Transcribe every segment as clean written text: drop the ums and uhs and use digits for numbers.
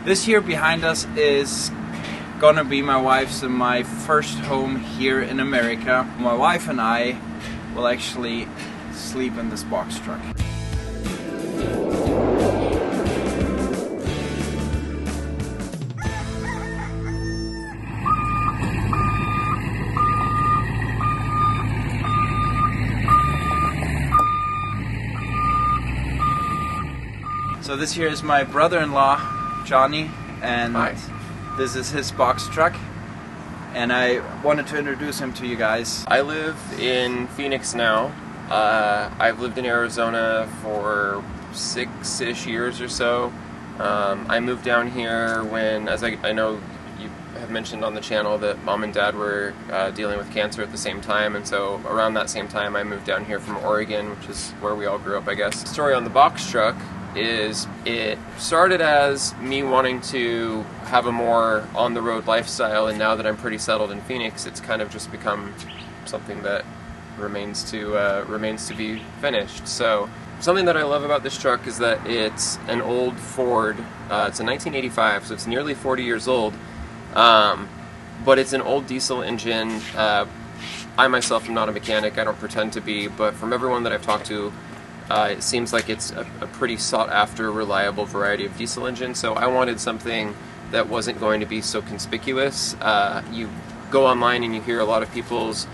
This here behind us is gonna be my wife's and my first home here in America. My wife and I will actually sleep in this box truck. So this here is my brother-in-law, Johnny, and Hi. This is his box truck, and I wanted to introduce him to you guys. I live in Phoenix now. I've lived in Arizona for 6-ish years or so. I moved down here when, as I know you have mentioned on the channel, that Mom and Dad were dealing with cancer at the same time, and so around that same time I moved down here from Oregon, which is where we all grew up, I guess. The story on the box truck is it started as me wanting to have a more on-the-road lifestyle, and now that I'm pretty settled in Phoenix, it's kind of just become something that remains to be finished. So something that I love about this truck is that it's an old Ford. It's a 1985, so it's nearly 40 years old, but it's an old diesel engine. I myself am not a mechanic, I don't pretend to be, but from everyone that I've talked to, it seems like it's a pretty sought-after, reliable variety of diesel engine, so I wanted something that wasn't going to be so conspicuous. You go online and you hear a lot of people's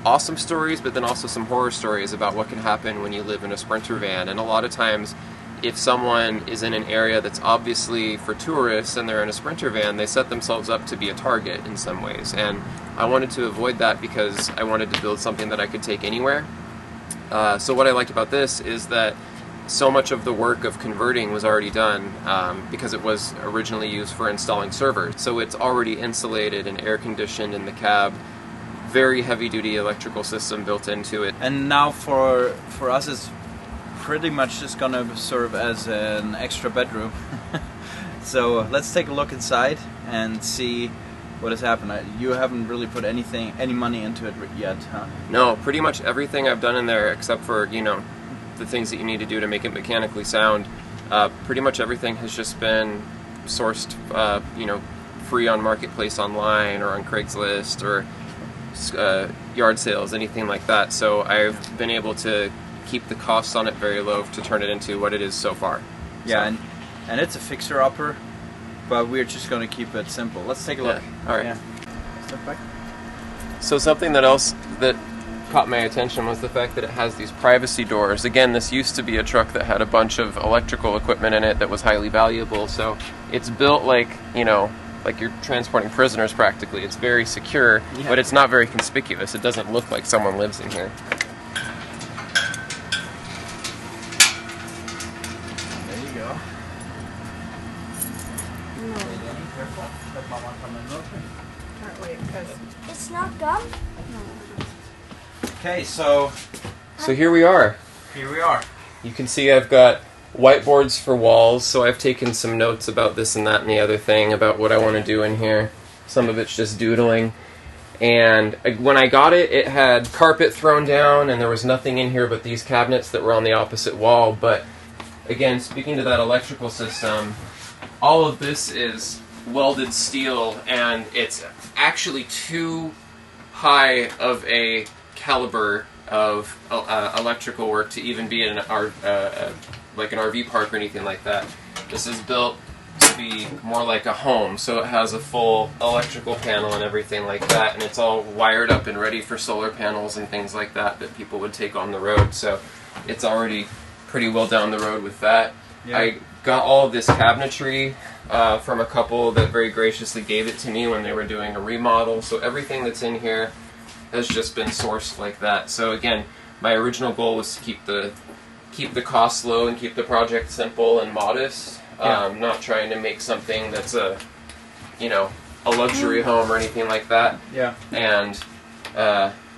awesome stories, but then also some horror stories about what can happen when you live in a Sprinter van, and a lot of times if someone is in an area that's obviously for tourists and they're in a Sprinter van, they set themselves up to be a target in some ways, and I wanted to avoid that because I wanted to build something that I could take anywhere. So what I liked about this is that so much of the work of converting was already done because it was originally used for installing servers. So it's already insulated and air conditioned in the cab, very heavy duty electrical system built into it. And now for us it's pretty much just gonna serve as an extra bedroom. So let's take a look inside and see what has happened. You haven't really put any money into it yet, huh? No, pretty much everything I've done in there, except for, you know, the things that you need to do to make it mechanically sound, pretty much everything has just been sourced, you know, free on Marketplace online or on Craigslist or yard sales, anything like that. So I've been able to keep the costs on it very low to turn it into what it is so far. Yeah, so. and it's a fixer-upper, but we're just going to keep it simple. Let's take a look. All right. Yeah. Step back. So something that else that caught my attention was the fact that it has these privacy doors. Again, this used to be a truck that had a bunch of electrical equipment in it that was highly valuable, so it's built like, you know, like you're transporting prisoners practically. It's very secure, yeah, but it's not very conspicuous. It doesn't look like someone lives in here. There you go. Careful. Let Mama come in real quick. Can't wait, because It's not gum? Okay, so here we are. here we are. You can see I've got whiteboards for walls, so I've taken some notes about this and that and the other thing, about what I want to do in here. Some of it's just doodling. And when I got it, it had carpet thrown down, and there was nothing in here but these cabinets that were on the opposite wall. But again, speaking to that electrical system, all of this is welded steel, and it's actually too high of a caliber of electrical work to even be in like an RV park or anything like that. This is built to be more like a home, so it has a full electrical panel and everything like that, and it's all wired up and ready for solar panels and things like that that people would take on the road, so it's already pretty well down the road with that. Yeah. I got all of this cabinetry from a couple that very graciously gave it to me when they were doing a remodel, so everything that's in here has just been sourced like that. So again, my original goal was to keep the costs low and keep the project simple and modest. Yeah. Not trying to make something that's a luxury home or anything like that. Yeah. And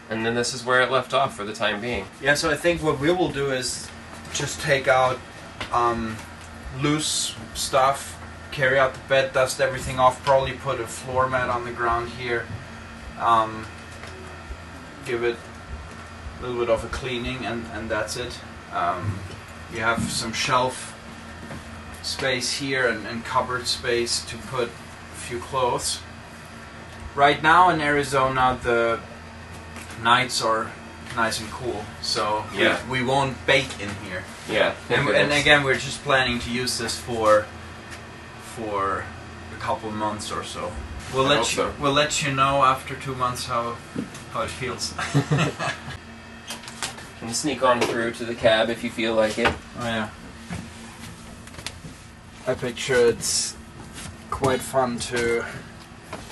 then this is where it left off for the time being. Yeah, so I think what we will do is just take out loose stuff, carry out the bed, dust everything off, probably put a floor mat on the ground here, give it a little bit of a cleaning, and that's it. You have some shelf space here and cupboard space to put a few clothes. Right now in Arizona the nights are nice and cool, so Yeah. we won't bake in here. Yeah. And again, we're just planning to use this for a couple months or so. We'll let you know after 2 months how it feels. Can sneak on through to the cab if you feel like it. Oh yeah. I picture it's quite fun to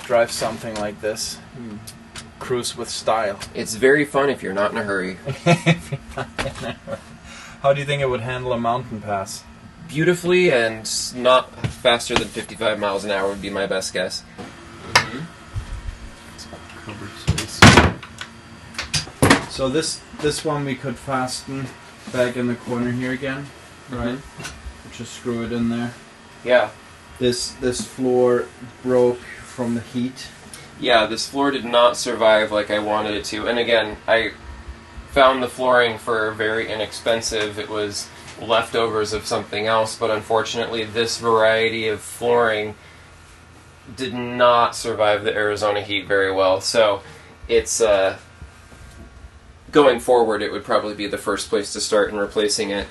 drive something like this. Cruise with style. It's very fun if you're not in a hurry. How do you think it would handle a mountain pass? Beautifully, and not faster than 55 miles an hour would be my best guess. So this one we could fasten back in the corner here again, right? Just screw it in there. Yeah. This floor broke from the heat. Yeah, this floor did not survive like I wanted it to. And again, I found the flooring for very inexpensive. It was leftovers of something else, but unfortunately this variety of flooring did not survive the Arizona heat very well. So it's going forward, it would probably be the first place to start in replacing it.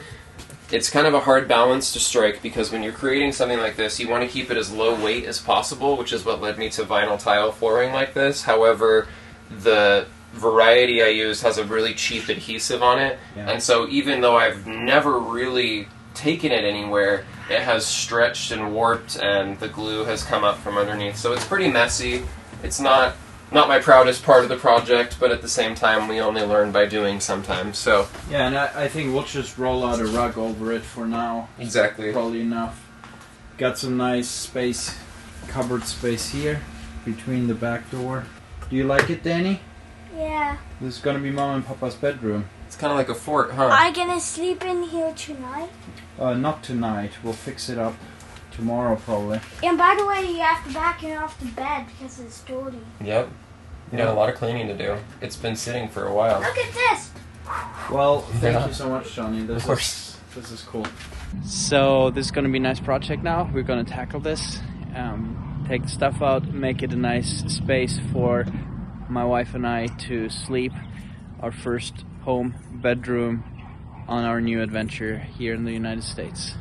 It's kind of a hard balance to strike because when you're creating something like this, you want to keep it as low weight as possible, which is what led me to vinyl tile flooring like this. However, the variety I used has a really cheap adhesive on it, and so even though I've never really taken it anywhere, it has stretched and warped and the glue has come up from underneath. So it's pretty messy. It's not my proudest part of the project, but at the same time we only learn by doing sometimes. So yeah, and I think we'll just roll out a rug over it for now. Exactly. Probably enough. Got some nice space, cupboard space here between the back door. Do you like it, Danny? Yeah. This is gonna be Mom and Papa's bedroom. It's kind of like a fort, huh? Are you gonna sleep in here tonight? Not tonight. We'll fix it up tomorrow probably. And by the way, you have to vacuum off the bed because it's dirty. Yep. You got a lot of cleaning to do. It's been sitting for a while. Look at this! Well, thank you so much, Johnny. This is cool. So this is going to be a nice project now. We're going to tackle this, take the stuff out, make it a nice space for my wife and I to sleep. Our first home bedroom on our new adventure here in the United States.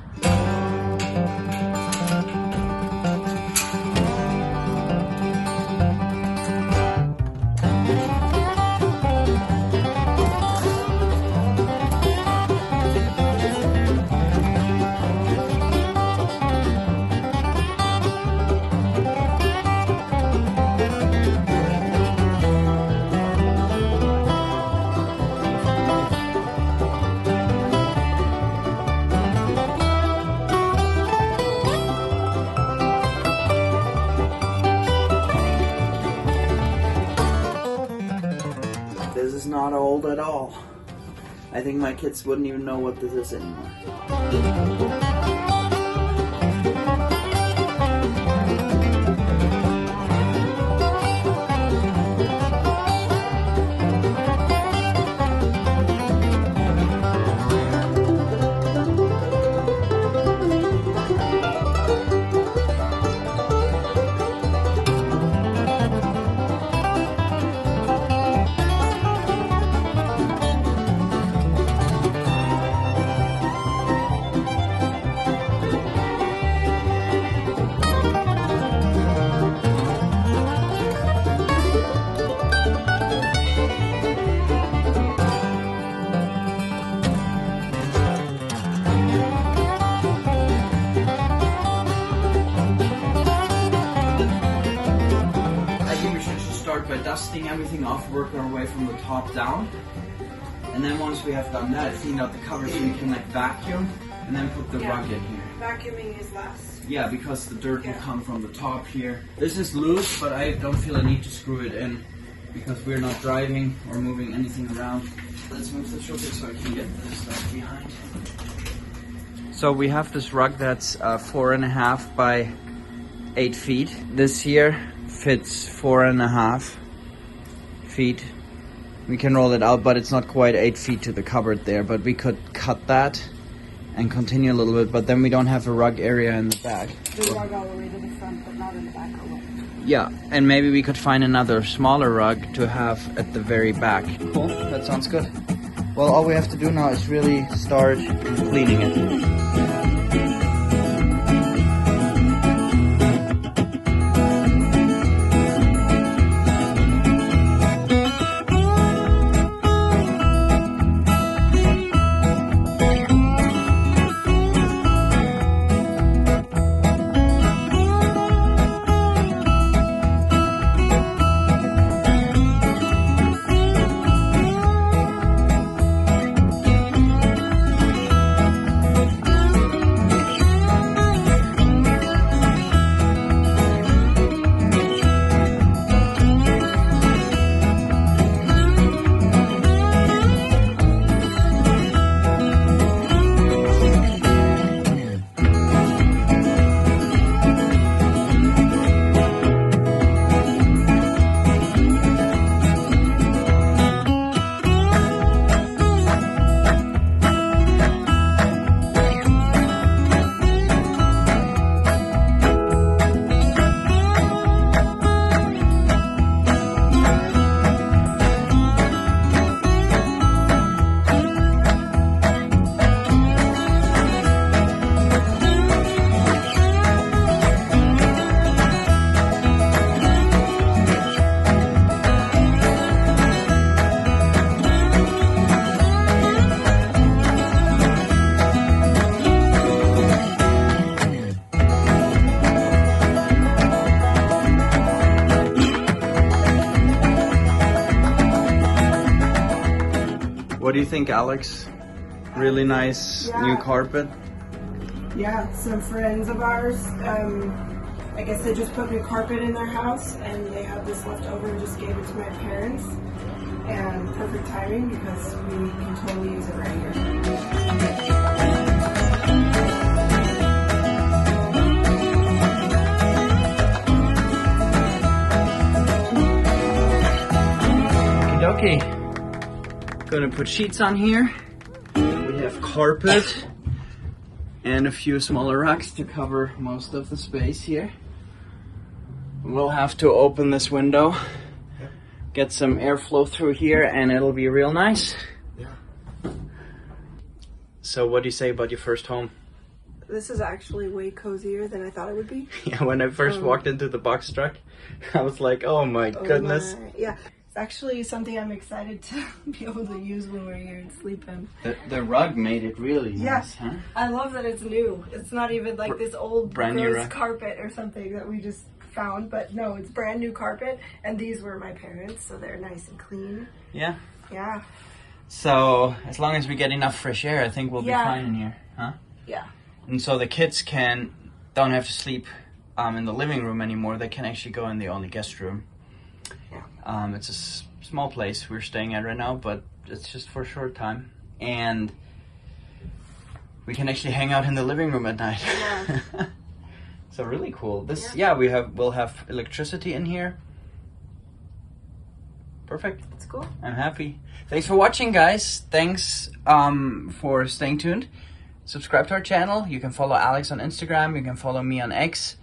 This is not old at all. I think my kids wouldn't even know what this is anymore. By dusting everything off, work our way from the top down, and then once we have done that, clean out the covers so we can like vacuum and then put the rug in here. Vacuuming is less. Yeah, because the dirt will come from the top here. This is loose, but I don't feel a need to screw it in because we're not driving or moving anything around. Let's move this real quick so I can get this stuff behind. So we have this rug that's 4.5 by 8 feet. This here fits 4.5 feet. We can roll it out, but it's not quite 8 feet to the cupboard there, but we could cut that and continue a little bit, but then we don't have a rug area in the back. The rug all the way to the front, but not in the back all the way. Yeah, and maybe we could find another smaller rug to have at the very back. Cool, that sounds good. Well, all we have to do now is really start cleaning it. What do you think, Alex? Really nice new carpet? Yeah, some friends of ours, I guess they just put new carpet in their house and they had this left over and just gave it to my parents. And perfect timing because we can totally use it right here. Okay, gonna put sheets on here. We have carpet and a few smaller rugs to cover most of the space here. We'll have to open this window, get some airflow through here, and it'll be real nice. Yeah. So what do you say about your first home? This is actually way cozier than I thought it would be. Yeah, when I first walked into the box truck, I was like, oh my goodness. Yeah. Actually something I'm excited to be able to use when we're here and sleep in. The rug made it really nice, huh? I love that it's new. It's not even like this old brand new gross carpet or something that we just found, but no, it's brand new carpet, and these were my parents, so they're nice and clean. Yeah. Yeah. So as long as we get enough fresh air, I think we'll be fine in here, huh? Yeah. And so the kids don't have to sleep in the living room anymore. They can actually go in the only guest room. Yeah. It's a small place we're staying at right now, but it's just for a short time. And we can actually hang out in the living room at night. Yeah. So really cool. We'll have electricity in here. Perfect. It's cool. I'm happy. Thanks for watching, guys. Thanks for staying tuned. Subscribe to our channel. You can follow Alex on Instagram. You can follow me on X.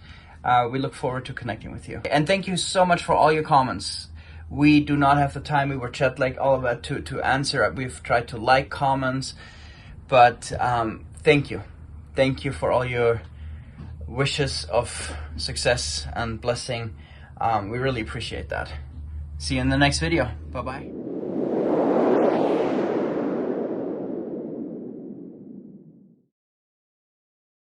We look forward to connecting with you. And thank you so much for all your comments. We do not have the time. We were jet lagged, all of that, to answer. We've tried to like comments, but thank you. Thank you for all your wishes of success and blessing. We really appreciate that. See you in the next video. Bye-bye.